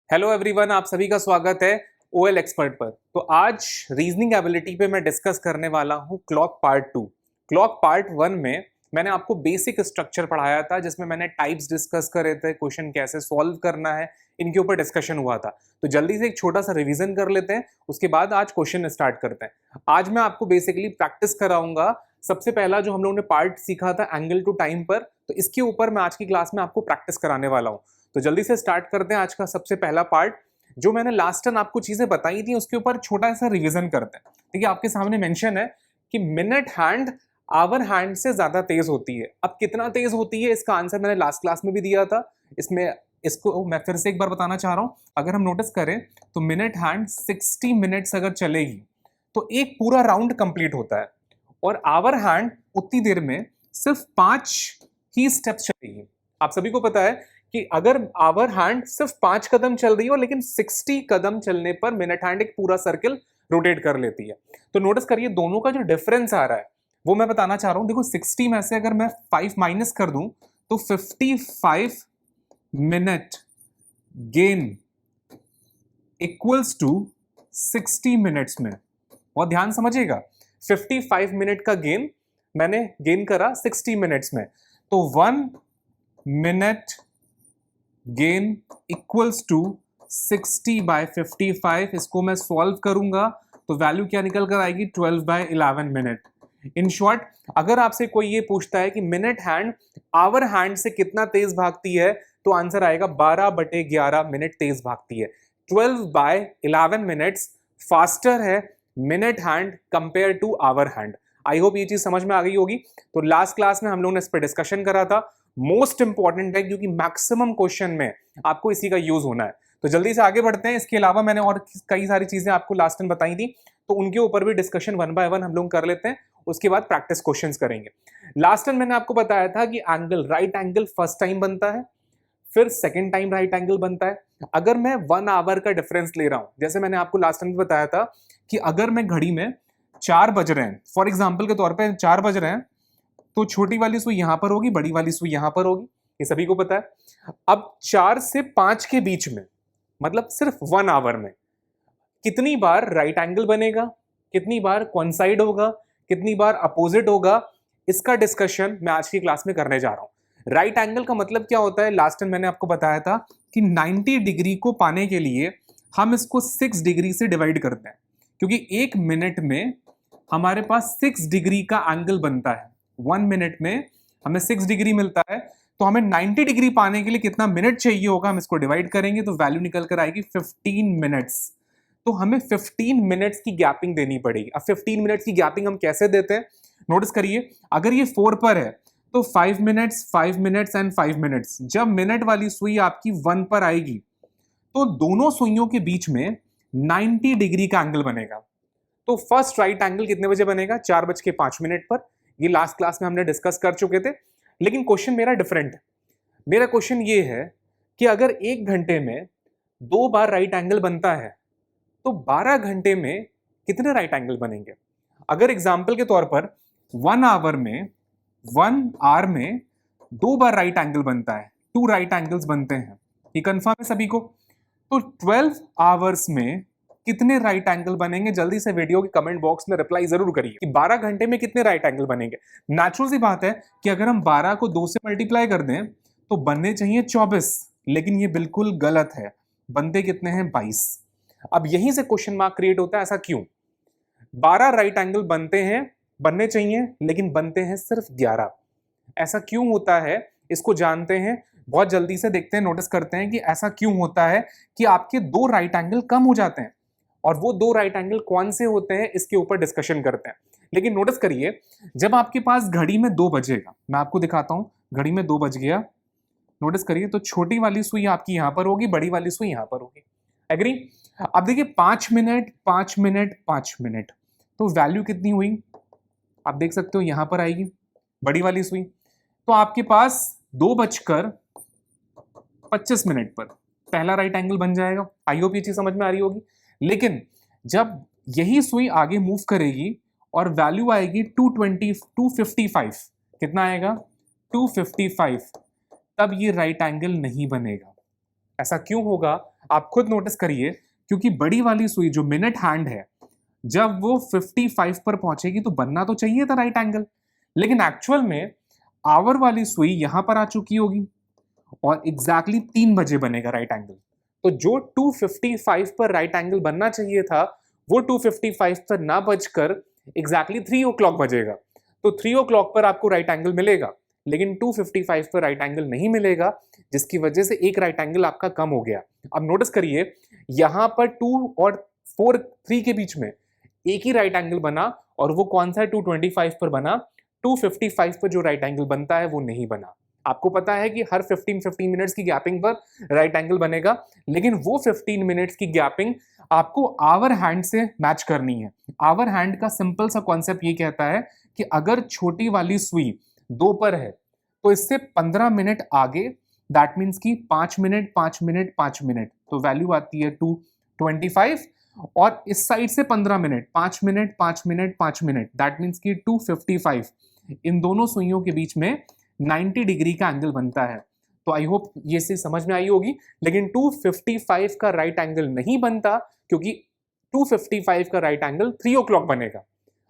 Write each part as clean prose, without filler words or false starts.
Hello everyone, आप सभी का स्वागत है ओएल एक्सपर्ट पर। तो आज रीजनिंग एबिलिटी पे मैं डिस्कस करने वाला हूँ क्लॉक पार्ट 2। क्लॉक पार्ट 1 में मैंने आपको बेसिक स्ट्रक्चर पढ़ाया था, जिसमें मैंने टाइप्स डिस्कस करे थे, क्वेश्चन कैसे सॉल्व करना है, इनके ऊपर डिस्कशन हुआ था। तो जल्दी से एक छोटा सा रिवीजन कर लेते हैं, उसके बाद आज क्वेश्चन स्टार्ट करते हैं। आज मैं आपको बेसिकली प्रैक्टिस कराऊंगा। सबसे पहला जो हम लोगों ने पार्ट सीखा था एंगल टू टाइम पर, तो इसके ऊपर मैं आज की क्लास में आपको प्रैक्टिस कराने वाला हूँ। तो जल्दी से स्टार्ट करते हैं आज का सबसे पहला पार्ट। जो मैंने लास्ट टाइम आपको चीजें बताई थी उसके ऊपर छोटा सा रिवीजन करते हैं। ठीक है, आपके सामने मेंशन है कि मिनट हैंड आवर हैंड से ज्यादा तेज होती है। अब कितना तेज होती है इसका आंसर मैंने लास्ट क्लास में भी दिया था। इसमें इसको मैं फिर से एक बार बताना चाह रहा हूं। अगर हम नोटिस करें तो मिनट हैंड 60 मिनट्स अगर चलेगी तो एक पूरा राउंड कंप्लीट होता है, और आवर हैंड उतनी देर में सिर्फ 5 ही स्टेप्स चलेगी। आप सभी को पता है कि अगर आवर हैंड सिर्फ 5 कदम चल रही हो, लेकिन 60 कदम चलने पर मिनट हैंड एक पूरा सर्किल रोटेट कर लेती है। तो नोटिस करिए दोनों का जो डिफरेंस आ रहा है वो मैं बताना चाह रहा हूं। देखो 60 में से अगर मैं 5 माइनस कर दूं तो 55 minute gain equals to 60 minutes में। बहुत ध्यान समझिएगा, 55 मिनट का गेन मैंने गेन करा 60 मिनट्स में, तो 1 minute gain equals to 60 by 55। इसको मैं सॉल्व करूंगा तो वैल्यू क्या निकल कर आएगी, 12 बाय 11 मिनट। इन शॉर्ट, अगर आपसे कोई ये पूछता है कि मिनट हैंड आवर हैंड से कितना तेज भागती है, तो आंसर आएगा 12/11 मिनट तेज भागती है। 12 बाय 11 मिनट्स फास्टर है minute hand compare to hour hand. I hope ये चीज समझ में आ गई होगी। तो लास्ट क्लास में हम लोगों ने इस पर डिस्कशन करा था। मोस्ट इंपॉर्टेंट है क्योंकि मैक्सिमम क्वेश्चन में आपको इसी का यूज होना है। तो जल्दी से आगे बढ़ते हैं। इसके अलावा मैंने और कई सारी चीजें आपको लास्ट टाइम बताई थी, तो उनके ऊपर भी डिस्कशन 1 बाय 1 हम लोग कर लेते हैं। उसके बाद प्रैक्टिस क्वेश्चंस करेंगे। लास्ट टाइम मैंने आपको बताया था कि angle right angle first time बनता है, फिर सेकेंड टाइम राइट एंगल बनता है। अगर मैं 1 आवर का डिफरेंस ले रहा हूं, जैसे मैंने आपको लास्ट टाइम बताया था कि अगर मैं घड़ी में 4 बज रहे हैं, फॉर एग्जाम्पल के तौर पर 4 बज रहे हैं, तो छोटी वाली सुई यहां पर होगी, बड़ी वाली सुई यहां पर होगी, ये सभी को पता है। अब 4 से 5 के बीच में, मतलब सिर्फ 1 आवर में कितनी बार राइट एंगल बनेगा, कितनी बार कॉन्साइड होगा, कितनी बार अपोजिट होगा, इसका डिस्कशन मैं आज की क्लास में करने जा रहा हूं। राइट एंगल का मतलब क्या होता है, लास्ट टाइम मैंने आपको बताया था कि 90 डिग्री को पाने के लिए हम इसको 6 डिग्री से डिवाइड करते हैं, क्योंकि 1 मिनट में हमारे पास 6 डिग्री का एंगल बनता है। 1 मिनट में हमें 6 डिग्री मिलता है, तो हमें 90 डिग्री पाने के लिए कितना मिनट चाहिए होगा, हम इसको डिवाइड करेंगे तो वैल्यू निकल कर आएगी 15 मिनट्स। तो हमें 15 मिनट्स की गैपिंग देनी पड़ेगी। अब 15 मिनट्स की गैपिंग हम कैसे देते हैं, नोटिस करिए। अगर ये 4 पर है तो 5 मिनट्स, 5 मिनट्स एंड 5 मिनट्स। जब मिनट वाली सुई आपकी 1 पर आएगी तो दोनों सुइयों के बीच में 90 डिग्री का एंगल बनेगा। तो फर्स्ट राइट एंगल कितने बजे बनेगा, 4:05 पर। ये लास्ट क्लास में हमने डिस्कस कर चुके थे, लेकिन क्वेश्चन मेरा डिफरेंट है। मेरा क्वेश्चन ये है कि अगर 1 घंटे में 2 बार राइट एंगल बनता है तो 12 घंटे में कितने राइट एंगल बनेंगे। अगर एग्जाम्पल के तौर पर 1 आवर में 2 बार राइट एंगल बनता है, 2 राइट एंगल्स बनते हैं, ये कंफर्म है सभी को। तो 12 आवर्स में कितने राइट एंगल बनेंगे, जल्दी से वीडियो के कमेंट बॉक्स में रिप्लाई जरूर करिए कि 12 घंटे में कितने राइट एंगल बनेंगे। नेचुरल सी बात है कि अगर हम 12 को 2 से मल्टीप्लाई कर दें तो बनने चाहिए 24, लेकिन ये बिल्कुल गलत है। बनते कितने हैं, 22। अब यहीं से क्वेश्चन मार्क क्रिएट होता है, ऐसा क्यों। 12 राइट एंगल बनने चाहिए, लेकिन बनते हैं सिर्फ 11। ऐसा क्यों होता है, इसको जानते हैं। बहुत जल्दी से देखते हैं, नोटिस करते हैं कि ऐसा क्यों होता है कि आपके 2 राइट एंगल कम हो जाते हैं, और वो 2 राइट एंगल कौन से होते हैं इसके ऊपर डिस्कशन करते हैं। लेकिन नोटिस करिए, जब आपके पास घड़ी में 2 बजेगा, मैं आपको दिखाता हूं, घड़ी में 2 बज गया, नोटिस करिए, तो छोटी वाली सुई आपकी यहां पर होगी, बड़ी वाली सुई यहां पर होगी। एग्री। अब देखिए 5 मिनट 5 मिनट 5 मिनट, तो वैल्यू कितनी हुई, आप देख सकते हो यहां पर आएगी बड़ी वाली सुई। तो आपके पास 2:25 पर पहला राइट एंगल बन जाएगा। आई होप ये चीज समझ में आ रही होगी। लेकिन जब यही सुई आगे मूव करेगी और वैल्यू आएगी 255, कितना आएगा, 255, तब ये राइट एंगल नहीं बनेगा। ऐसा क्यों होगा आप खुद नोटिस करिए, क्योंकि बड़ी वाली सुई जो मिनट हैंड है, जब वो 55 पर पहुंचेगी तो बनना तो चाहिए था राइट एंगल, लेकिन एक्चुअल में आवर वाली सुई यहां पर आ चुकी होगी और एग्जैक्टली 3 बजे बनेगा राइट एंगल। तो जो 255 पर राइट एंगल बनना चाहिए था वो 255 पर ना बजकर एग्जैक्टली 3 ओ क्लॉक बजेगा। तो 3 ओ क्लॉक पर आपको राइट एंगल मिलेगा, लेकिन 255 पर राइट एंगल नहीं मिलेगा, जिसकी वजह से एक राइट एंगल आपका कम हो गया। अब नोटिस करिए यहां पर 2 और 3 के बीच में एक ही राइट एंगल बना, और वो कौन सा है? 225 पर बना। 255 पर जो राइट एंगल बनता है वो नहीं बना। आपको पता है कि हर 15 मिनट्स की गैपिंग पर राइट एंगल बनेगा, लेकिन वो 15 मिनट्स की गैपिंग आपको आवर हैंड से मैच करनी है। आवर हैंड का सिंपल सा कॉन्सेप्ट ये कहता है कि अगर छोटी वाली सुई 2 पर है तो इससे 15 मिनट आगे, दैट मीन्स कि 5 मिनट 5 मिनट 5 मिनट, तो वैल्यू आती है 225, और इस साइड से 15 minute 5 minute 5 minute 5 minute, that means कि 255। इन दोनों सुइयों के बीच में 90 डिग्री का एंगल बनता है। तो आई होप ये चीज समझ में आई होगी। लेकिन 255 का राइट एंगल नहीं बनता, क्योंकि 255 का राइट एंगल 3 ओ क्लॉक बनेगा।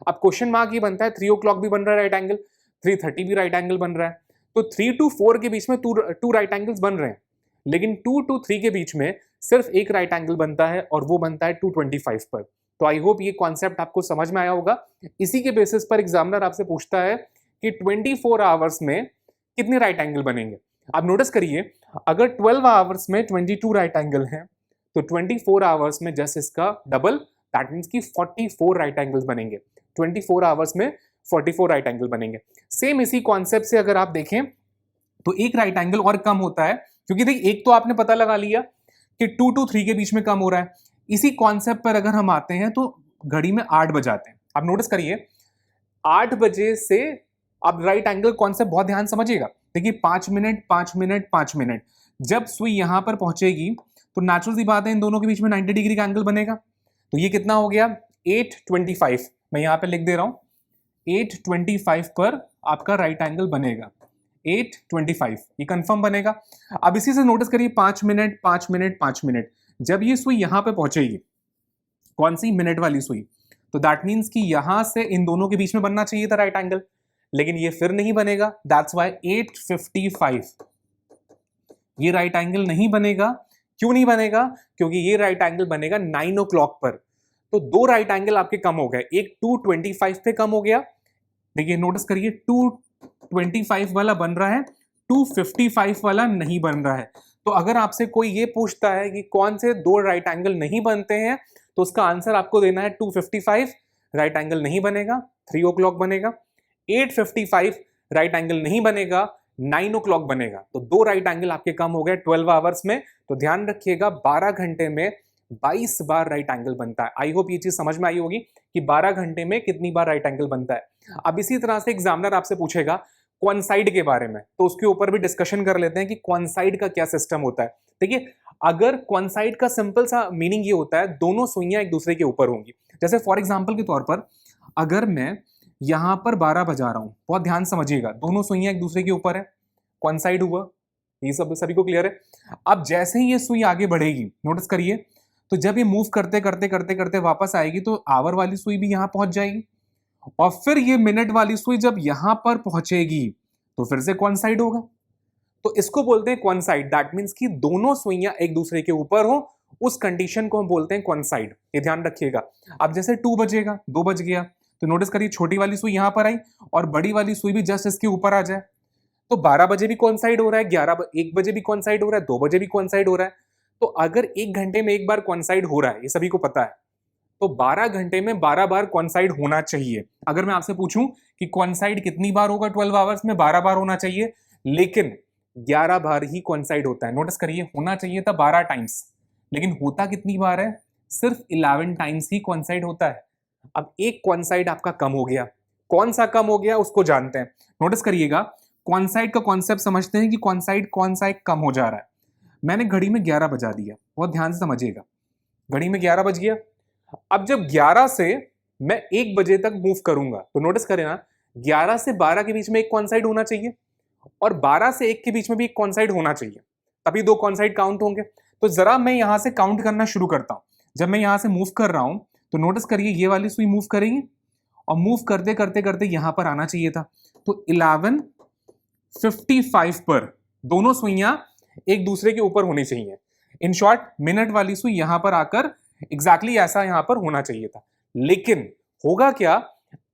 अब क्वेश्चन मार्क ये बनता है 3 ओ क्लॉक भी बन रहा है राइट एंगल, 3:30 भी राइट एंगल बन रहा है, तो 3 to 4 के बीच में टू राइट एंगल्स बन रहे हैं, लेकिन 2 to 3 के बीच में सिर्फ एक राइट एंगल बनता है, और वो बनता है 225 पर। तो आई होप ये कॉन्सेप्ट आपको समझ में आया होगा। इसी के बेसिस पर एग्जामिनर आपसे पूछता है कि 24 आवर्स में कितने राइट एंगल बनेंगे। आप नोटिस करिए, अगर 12 आवर्स में 22 राइट एंगल हैं, तो 24 आवर्स में जस्ट इसका डबल, दैट मीन्स कि 44 राइट एंगल्स बनेंगे। 24 आवर्स में 44 राइट एंगल बनेंगे। सेम इसी कॉन्सेप्ट से अगर आप देखें तो एक राइट एंगल और कम होता है, क्योंकि देखिए एक तो आपने पता लगा लिया कि 2 to 3 के बीच में कम हो रहा है। इसी कॉन्सेप्ट पर अगर हम आते हैं तो घड़ी में 8 बजाते हैं। आप नोटिस करिए 8 बजे से, अब राइट एंगल कॉन्सेप्ट बहुत ध्यान समझिएगा। देखिए 5 मिनट 5 मिनट 5 मिनट, जब सुई यहां पर पहुंचेगी तो नेचुरल सी बात है इन दोनों के बीच में 90 डिग्री का एंगल बनेगा। तो ये कितना हो गया? 825। मैं यहां पे लिख दे रहा हूं 825 पर आपका राइट एंगल बनेगा 825, ये कंफर्म बनेगा। अब इसी से नोटिस करिए 5 मिनट 5 मिनट 5 मिनट, जब ये सुई यहां पे पहुंचेगी, कौन सी? मिनट वाली सुई, तो दैट मीन्स कि यहां से इन दोनों के बीच में बनना चाहिए था राइट एंगल, लेकिन ये फिर नहीं बनेगा। दैट्स वाई 855 ये राइट एंगल नहीं बनेगा। क्यों नहीं बनेगा? क्योंकि ये राइट एंगल बनेगा 9 ओ क्लॉक पर। तो 2 राइट एंगल आपके कम हो गए, एक 225 पे कम हो गया। देखिए नोटिस करिए 225 वाला बन रहा है, 255 वाला नहीं बन रहा है। तो अगर आपसे कोई ये पूछता है कि कौन से 2 राइट एंगल नहीं बनते हैं, तो उसका आंसर आपको देना है 255 राइट एंगल नहीं बनेगा, 3 ओ क्लॉक बनेगा। 855 राइट एंगल नहीं बनेगा, 9 ओ क्लॉक बनेगा। तो 2 राइट एंगल आपके कम हो गए 12 आवर्स में। तो ध्यान रखिएगा 12 घंटे में 22 बार राइट एंगल बनता है। आई होप ये चीज समझ में आई होगी कि 12 घंटे में कितनी बार राइट एंगल बनता है। अब इसी तरह से एग्जामिनर आपसे पूछेगा क्वानसाइड के बारे में, तो उसके ऊपर भी डिस्कशन कर लेते हैं कि क्वानसाइड का क्या सिस्टम होता है। देखिए अगर क्वानसाइड का सिंपल सा मीनिंग ये होता है दोनों सुइयां एक दूसरे के ऊपर होंगी। जैसे फॉर एग्जाम्पल के तौर पर अगर मैं यहां पर 12 बजा रहा हूं, बहुत ध्यान समझिएगा, दोनों सुइयां एक दूसरे के ऊपर है, क्वानसाइड हुआ, ये सब सभी को क्लियर है। अब जैसे ही ये सुई आगे बढ़ेगी, नोटिस करिए, तो जब ये मूव करते करते करते करते वापस आएगी तो आवर वाली सुई भी यहां पहुंच जाएगी, और फिर ये मिनट वाली सुई जब यहां पर पहुंचेगी तो फिर से क्वानसाइड होगा। तो इसको बोलते हैं क्वानसाइड, दैट मीन्स कि दोनों सुइयां एक दूसरे के ऊपर हो, उस कंडीशन को हम बोलते हैं क्वानसाइड। ये ध्यान रखिएगा। अब जैसे 2 बजेगा, 2 बज गया, तो नोटिस करिए छोटी वाली सुई यहां पर आई और बड़ी वाली सुई भी जस्ट इसके ऊपर आ जाए, तो 12 बजे भी क्वानसाइड हो रहा है, 1 बजे भी क्वानसाइड हो रहा है, 2 बजे भी क्वानसाइड हो रहा है। तो अगर 1 घंटे में एक बार क्वानसाइड हो रहा है, ये सभी को पता है, तो 12 घंटे में 12 बार क्वानसाइड होना चाहिए। अगर मैं आपसे पूछूं कि क्वानसाइड कितनी बार होगा 12 आवर्स में, 12 बार होना चाहिए, लेकिन 11 बार ही क्वानसाइड होता है। नोटिस करिए होना चाहिए था 12 टाइम्स, लेकिन होता कितनी बार है? सिर्फ 11 टाइम्स ही क्वानसाइड होता है। अब एक क्वानसाइड आपका कम हो गया, कौन सा कम हो गया उसको जानते हैं। नोटिस करिएगा क्वानसाइड का कॉन्सेप्ट समझते हैं कि क्वानसाइड कौन सा एक कम हो जा रहा है। मैंने घड़ी में 11 बजा दिया, बहुत ध्यान से समझिएगा, घड़ी में 11 बज गया। अब जब 11 से मैं 1 बजे तक मूव करूंगा, तो नोटिस करें ना 11 से 12 के बीच में एक क्वानसाइड होना चाहिए और 12 से 1 के बीच में भी एक क्वानसाइड होना चाहिए, तभी 2 कॉन्साइड काउंट होंगे। तो जरा मैं यहां से काउंट करना शुरू करता हूं। जब मैं यहां से मूव कर रहा हूं तो नोटिस करिए ये वाली सुई मूव करेगी और मूव करते करते करते यहां पर आना चाहिए था। तो 11:55 पर दोनों सुइयां एक दूसरे के ऊपर होनी चाहिए। इन शॉर्ट मिनट वाली सुई यहां पर आकर एग्जैक्टली ऐसा यहां पर होना चाहिए था। लेकिन होगा क्या,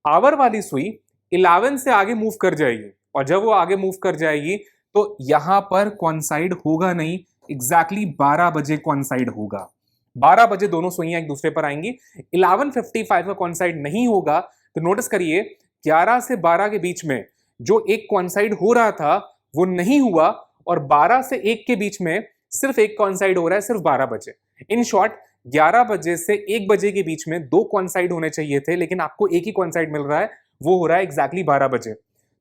आवर वाली सुई 11 से आगे मूव कर जाएगी और जब वो आगे मूव कर जाएगी तो यहां पर कॉन्साइड होगा नहीं, एग्जैक्टली 12 बजे कॉन्साइड होगा। 12 बजे दोनों सुइयां एक दूसरे पर आएंगी। 11:55 का कॉन्साइड नहीं होगा तो नोटिस करिए 11 से 12 के बीच में जो एक कॉन्साइड हो रहा था वो नहीं हुआ और 12 से 1 के बीच में सिर्फ एक कॉन्साइड हो रहा है, सिर्फ 12 बजे। इन शॉर्ट 11 बजे से 1 बजे के बीच में 2 कॉन्साइड होने चाहिए थे, लेकिन आपको एक ही कॉन्साइड मिल रहा है, वो हो रहा है एग्जैक्टली 12 बजे।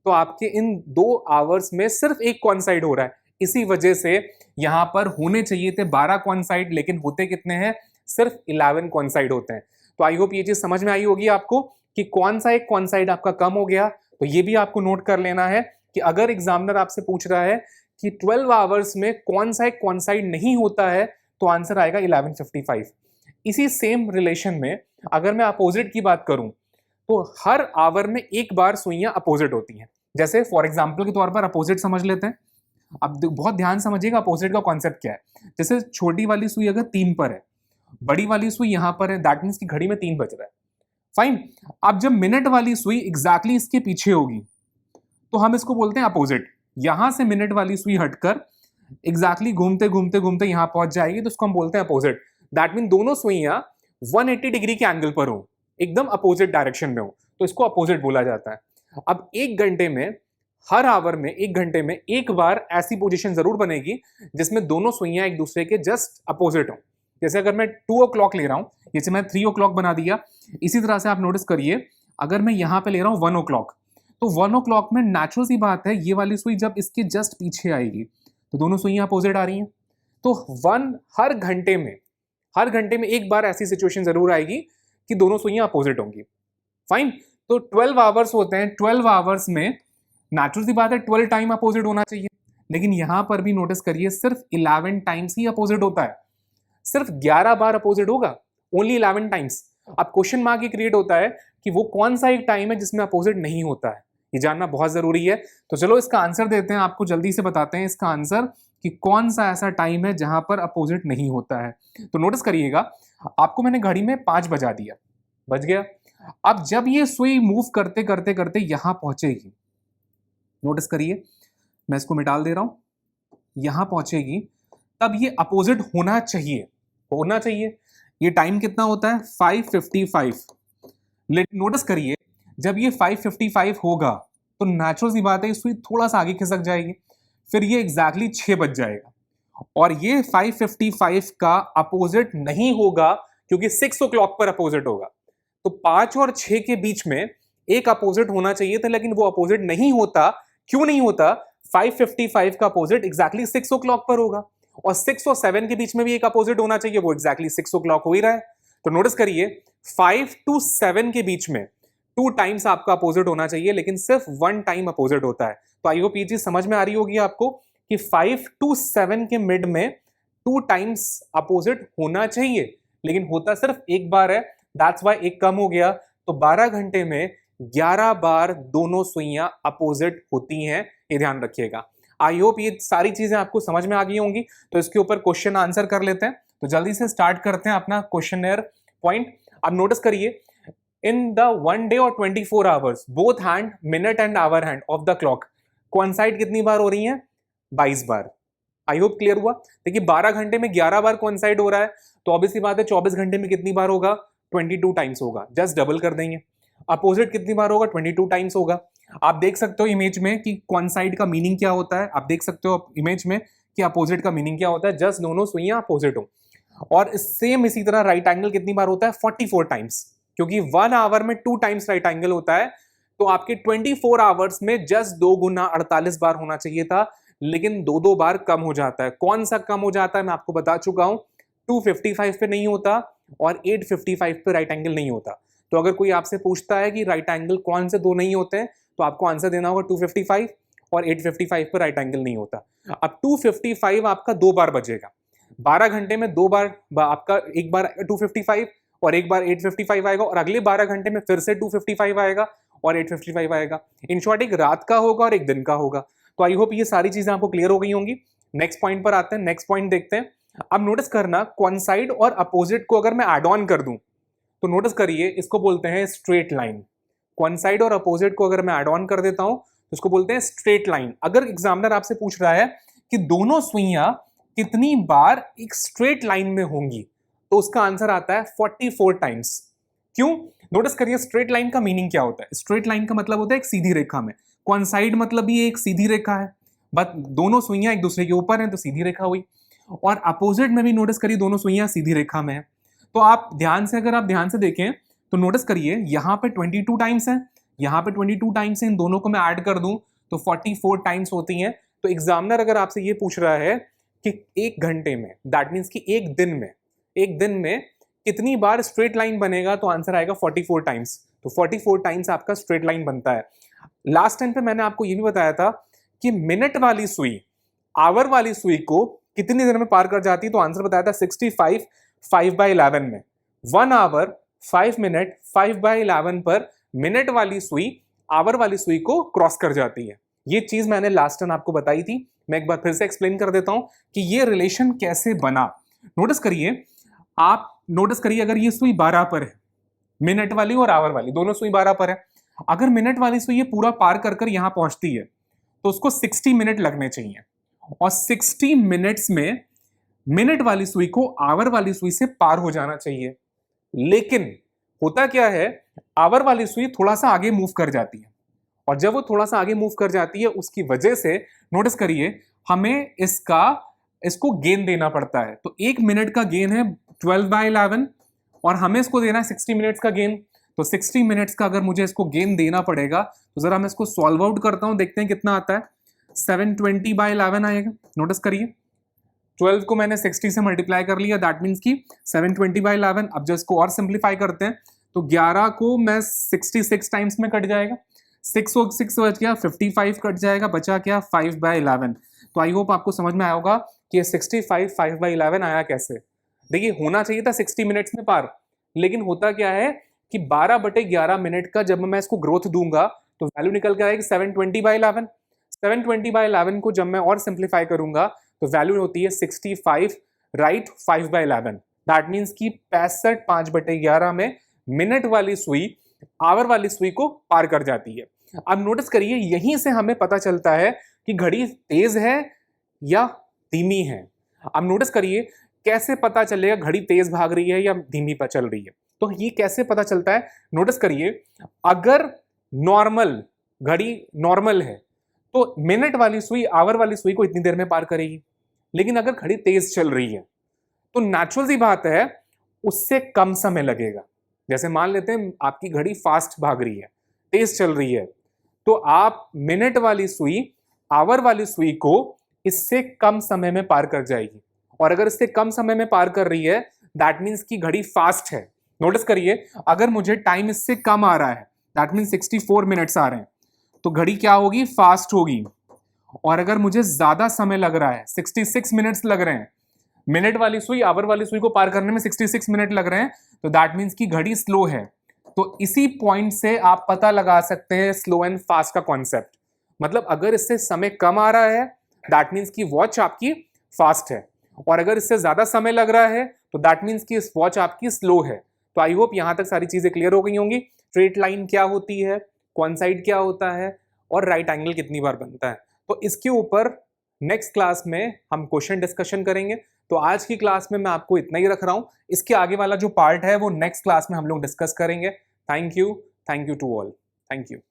तो आपके इन 2 आवर्स में सिर्फ एक कॉन्साइड हो रहा है। इसी वजह से यहां पर होने चाहिए थे 12 कॉन्साइड, लेकिन होते कितने हैं, सिर्फ 11 कॉन्साइड होते हैं। तो आई होप ये चीज समझ में आई होगी आपको कि कौन सा एक कॉन्साइड आपका कम हो गया। तो ये भी आपको नोट कर लेना है कि अगर एग्जामिनर आपसे पूछ रहा है कि 12 आवर्स में कौन सा एक कॉन्साइड नहीं होता है तो आंसर आएगा 11:55। इसी सेम रिलेशन में अगर मैं अपोजिट की बात करूं तो हर आवर में एक बार सुइयां अपोजिट होती हैं। जैसे फॉर एग्जांपल के तौर पर अपोजिट समझ लेते हैं। अब बहुत ध्यान समझिएगा अपोजिट का कॉन्सेप्ट क्या है। जैसे छोटी वाली सुई अगर 3 पर है, बड़ी वाली सुई यहां पर है, दैट मीन्स की घड़ी में 3 बज रहा है। फाइन। अब जब मिनट वाली सुई एग्जैक्टली इसके पीछे होगी तो हम इसको बोलते हैं अपोजिट। यहां से मिनट वाली सुई हटकर एग्जैक्टली घूमते घूमते घूमते यहां पहुंच जाएगी तो उसको हम बोलते हैं अपोजिट। दैट मीन दोनों सुइयां 180 डिग्री के एंगल पर हो, एकदम अपोजिट डायरेक्शन में हो, तो इसको अपोजिट बोला जाता है। अब 1 घंटे में, हर आवर में 1 घंटे में एक बार ऐसी पोजीशन जरूर बनेगी जिसमें दोनों सुइयां एक दूसरे के जस्ट अपोजिट हो। जैसे अगर मैं 2 o'clock ले रहा हूं, जैसे मैं 3 o'clock बना दिया, इसी तरह से आप नोटिस करिए अगर मैं यहां पे ले रहा हूं 1 o'clock, तो 1 o'clock में नेचुरल सी बात है ये वाली सुई जब इसके जस्ट पीछे आएगी तो दोनों सुइयां अपोजिट आ रही हैं। तो हर घंटे में एक बार ऐसी सिचुएशन जरूर आएगी कि दोनों सुइयां अपोजिट होंगी। फाइन। तो 12 आवर्स होते हैं, 12 आवर्स में नेचुरल सी बात है 12 टाइम अपोजिट होना चाहिए, लेकिन यहां पर भी नोटिस करिए सिर्फ 11 टाइम्स ही अपोजिट होता है। सिर्फ 11 बार अपोजिट होगा, ओनली 11 टाइम्स। अब क्वेश्चन मार्क ये क्रिएट होता है कि वो कौन सा एक टाइम है जिसमें अपोजिट नहीं होता है, ये जानना बहुत जरूरी है। तो चलो इसका आंसर देते हैं, आपको जल्दी से बताते हैं इसका आंसर कि कौन सा ऐसा टाइम है जहां पर अपोजिट नहीं होता है। तो नोटिस करिएगा आपको मैंने घड़ी में 5 बजा दिया, बज गया। अब जब ये सुई मूव करते करते करते यहां पहुंचेगी, नोटिस करिए मैं इसको मिटाल दे रहा हूं, यहां पहुंचेगी तब ये अपोजिट होना चाहिए, होना चाहिए। ये टाइम कितना होता है 5:55। नोटिस करिए जब ये 5:55 होगा तो नेचुरल सी बात है ये सुई थोड़ा सा आगे खिसक जाएगी, फिर ये एग्जैक्टली 6 बज जाएगा और ये 5:55 का अपोजिट नहीं होगा क्योंकि 6 o'clock पर अपोजिट होगा। तो 5 और 6 के बीच में एक अपोजिट होना चाहिए था, लेकिन वो अपोजिट नहीं होता। क्यों नहीं होता? 5:55 का अपोजिट एग्जैक्टली 6 o'clock पर होगा और 6 और 7 के बीच में भी एक अपोजिट होना चाहिए, वो एग्जैक्टली 6 o'clock हो ही रहा है। तो नोटिस करिए 5 to 7 के बीच में 2 टाइम्स आपका अपोजिट होना चाहिए, लेकिन सिर्फ 1 टाइम अपोजिट होता है। तो आई होप ये चीज समझ में आ रही होगी आपको कि 5 to 7 के मिड में 2 टाइम्स अपोजिट होना चाहिए, लेकिन होता सिर्फ एक बार है। दैट्स वाई एक कम हो गया। तो 12 घंटे में 11 बार दोनों सुइयां अपोजिट होती हैं, ये ध्यान रखिएगा। आई होप ये सारी चीजें आपको समझ में आ गई होंगी। तो इसके ऊपर क्वेश्चन आंसर कर लेते हैं। तो जल्दी से स्टार्ट करते हैं अपना क्वेश्चनर पॉइंट। अब नोटिस करिए इन द 1 day और 24 hours both hand, minute and hour hand of the clock coincide कितनी बार हो रही है? 22 बार। आई होप क्लियर हुआ। देखिए 12 घंटे में 11 बार कोइंसाइड हो रहा है, तो ऑब्वियसली बात है 24 घंटे में कितनी बार होगा? 22 टाइम्स होगा। जस्ट डबल कर देंगे। अपोजिट कितनी बार होगा? 22 टाइम्स होगा। आप देख सकते हो इमेज में कि कोइंसाइड का मीनिंग क्या होता है। आप देख सकते हो इमेज में कि अपोजिट का मीनिंग क्या होता है, जस्ट दोनों सुइयां अपोजिट हो। और सेम इसी तरह राइट एंगल कितनी बार होता है? 44 टाइम्स, क्योंकि 1 आवर में 2 टाइम्स राइट एंगल होता है। तो आपके 24 आवर्स में जस्ट 2 गुना 48 बार होना चाहिए था, लेकिन 2-2 बार कम हो जाता है। कौन सा कम हो जाता है मैं आपको बता चुका हूं। 255 पे नहीं होता और 855 पे राइट एंगल नहीं होता। तो अगर कोई आपसे पूछता है कि राइट एंगल कौन से दो नहीं होते हैं, तो आपको आंसर देना होगा 255 और 8:55 पर राइट एंगल नहीं होता। अब 2:55 आपका 2 बार बजेगा, 12 घंटे में 2 बार आपका, एक बार 2:55 और एक बार 8:55 आएगा, और अगले 12 घंटे में फिर से 2:55 आएगा और 8:55 आएगा। इन शॉर्ट एक रात का होगा और एक दिन का होगा। तो आई होप ये सारी चीजें आपको क्लियर हो गई होंगी। नेक्स्ट पॉइंट पर आते हैं, नेक्स्ट पॉइंट देखते हैं। अब नोटिस करना, कॉइंसाइड और अपोजिट को अगर मैं एड ऑन कर दूं तो नोटिस करिए इसको बोलते हैं स्ट्रेट लाइन। कॉइंसाइड और अपोजिट को अगर मैं एड ऑन कर देता हूं तो इसको बोलते हैं स्ट्रेट लाइन। अगर एग्जामिनर आपसे पूछ रहा है कि दोनों सुइयां कितनी बार एक स्ट्रेट लाइन में होंगी, तो उसका आंसर आता है 44 टाइम्स। क्यों? नोटिस करिए स्ट्रेट लाइन का मीनिंग क्या होता है। स्ट्रेट लाइन का मतलब होता है एक सीधी रेखा में। कॉइंसाइड मतलब भी एक सीधी रेखा है, बट दोनों सुइयां एक दूसरे के ऊपर हैं तो सीधी रेखा हुई। और अपोजिट में भी नोटिस करिए दोनों सुइयां सीधी रेखा में है। तो आप ध्यान से, अगर आप ध्यान से देखें तो नोटिस करिए यहाँ पे 22 टाइम्स है, यहाँ पे 22 टाइम्स है, इन दोनों को मैं ऐड कर दूं तो 44 टाइम्स होती हैं। तो एग्जामिनर अगर आपसे ये पूछ रहा है कि एक घंटे में, दैट मीन्स कि एक दिन में कितनी बार स्ट्रेट लाइन बनेगा, तो आंसर आएगा 44 टाइम्स। तो 44 टाइम्स आपका स्ट्रेट लाइन बनता है। लास्ट टाइम पे मैंने आपको ये भी बताया था कि मिनट वाली सुई आवर वाली सुई को कितनी देर में पार कर जाती है, तो आंसर बताया था 65 5/11 में। 1 आवर 5 मिनट 5/11 पर मिनट वाली सुई आवर वाली सुई को क्रॉस कर जाती है। ये चीज मैंने लास्ट टाइम आपको बताई थी, मैं एक बार फिर से एक्सप्लेन कर देता हूं कि ये रिलेशन कैसे बना। नोटिस करिए, आप नोटिस करिए, अगर ये सुई 12 पर है, मिनट वाली और आवर वाली दोनों सुई 12 पर है, अगर मिनट वाली सुई ये पूरा पार कर कर यहां पहुंचती है तो उसको 60 मिनट लगने चाहिए, और 60 मिनट्स में मिनट वाली सुई को आवर वाली सुई से पार हो जाना चाहिए। लेकिन होता क्या है, आवर वाली सुई थोड़ा सा आगे मूव कर जाती है, और जब वो थोड़ा सा आगे मूव कर जाती है उसकी वजह से नोटिस करिए हमें इसको गेन देना पड़ता है। तो 1 मिनट का गेन है 12/11 और हमें इसको देना है 60 मिनट्स का गेन। तो 60 मिनट्स का अगर मुझे इसको गेन देना पड़ेगा तो जरा मैं इसको सॉल्व आउट करता हूं, देखते हैं कितना आता है। 720/11 आएगा। नोटिस करिए 12 को मैंने 60 से मल्टीप्लाई कर लिया, दैट मीन्स की 720/11। अब जो इसको और सिंप्लीफाई करते हैं तो 11 को मैं 66 टाइम्स में कट जाएगा, 6 और 6 बच गया, 55 कट जाएगा, बचा क्या 5/11। तो आई होप आपको समझ में आया होगा कि ये 65 5/11 आया कैसे। देखिए होना चाहिए था 60 मिनट्स में पार, लेकिन होता क्या है कि 12/11 मिनट का जब मैं इसको ग्रोथ दूंगा तो वैल्यू निकल कर आएगी 720/11। 720/11 को जब मैं और सिंप्लीफाई करूंगा तो वैल्यू होती है 65 राइट 5/11। दैट मीन्स की 65 5/11 में मिनट वाली सुई आवर वाली सुई को पार कर जाती है। अब नोटिस करिए यहीं से हमें पता चलता है कि घड़ी तेज है या धीमी है। अब नोटिस करिए कैसे पता चलेगा घड़ी तेज भाग रही है या धीमी पर चल रही है। तो ये कैसे पता चलता है, नोटिस करिए अगर नॉर्मल घड़ी नॉर्मल है तो मिनट वाली सुई आवर वाली सुई को इतनी देर में पार करेगी, लेकिन अगर घड़ी तेज चल रही है तो नेचुरल सी बात है उससे कम समय लगेगा। जैसे मान लेते हैं आपकी घड़ी फास्ट भाग रही है, तेज चल रही है, तो आप मिनट वाली सुई आवर वाली सुई को इससे कम समय में पार कर जाएगी। और अगर इससे कम समय में पार कर रही है दैट मीन्स की घड़ी फास्ट है। नोटिस करिए अगर मुझे टाइम इससे कम आ रहा है, दैट मीन्स 64 मिनट्स आ रहे हैं, तो घड़ी क्या होगी, फास्ट होगी। और अगर मुझे ज्यादा समय लग रहा है, 66 मिनट्स लग रहे हैं, मिनट वाली सुई आवर वाली सुई को पार करने में 66 मिनट लग रहे हैं, तो दैट मीन्स की घड़ी स्लो है। तो इसी पॉइंट से आप पता लगा सकते हैं स्लो एंड फास्ट का कॉन्सेप्ट। मतलब अगर इससे समय कम आ रहा है दैट मीन्स की वॉच आपकी फास्ट है, और अगर इससे ज्यादा समय लग रहा है तो दैट मीन्स की इस वॉच आपकी स्लो है। तो आई होप यहां तक सारी चीजें क्लियर हो गई होंगी। स्ट्रेट लाइन क्या होती है, कॉइंसाइड क्या होता है, और राइट एंगल कितनी बार बनता है। तो इसके ऊपर नेक्स्ट क्लास में हम क्वेश्चन डिस्कशन करेंगे। तो आज की क्लास में मैं आपको इतना ही रख रहा हूं, इसके आगे वाला जो पार्ट है वो नेक्स्ट क्लास में हम लोग डिस्कस करेंगे। Thank you to all, thank you.